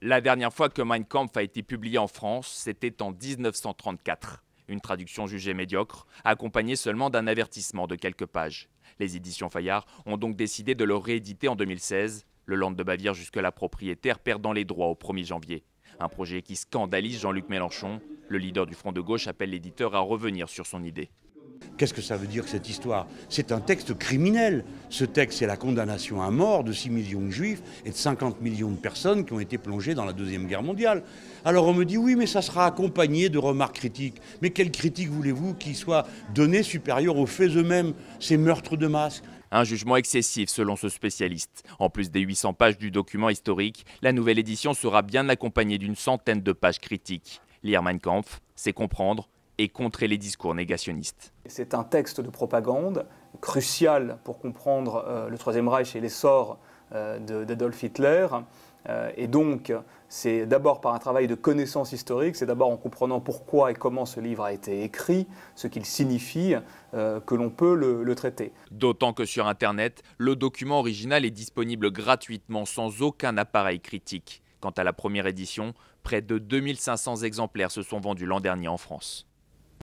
La dernière fois que Mein Kampf a été publié en France, c'était en 1934. Une traduction jugée médiocre, accompagnée seulement d'un avertissement de quelques pages. Les éditions Fayard ont donc décidé de le rééditer en 2016, le Land de Bavière jusque-là propriétaire perdant les droits au 1er janvier. Un projet qui scandalise Jean-Luc Mélenchon. Le leader du Front de gauche appelle l'éditeur à revenir sur son idée. Qu'est-ce que ça veut dire cette histoire? C'est un texte criminel. Ce texte, c'est la condamnation à mort de 6 millions de juifs et de 50 millions de personnes qui ont été plongées dans la Deuxième Guerre mondiale. Alors on me dit oui, mais ça sera accompagné de remarques critiques. Mais quelle critique voulez-vous qui soit donnée supérieure aux faits eux-mêmes, ces meurtres de masse? Un jugement excessif selon ce spécialiste. En plus des 800 pages du document historique, la nouvelle édition sera bien accompagnée d'une centaine de pages critiques. Lire Mein Kampf, c'est comprendre et contrer les discours négationnistes. C'est un texte de propagande crucial pour comprendre le Troisième Reich et l'essor d'Adolf Hitler. Et donc, c'est d'abord par un travail de connaissance historique, c'est d'abord en comprenant pourquoi et comment ce livre a été écrit, ce qu'il signifie, que l'on peut le traiter. D'autant que sur Internet, le document original est disponible gratuitement sans aucun appareil critique. Quant à la première édition, près de 2500 exemplaires se sont vendus l'an dernier en France.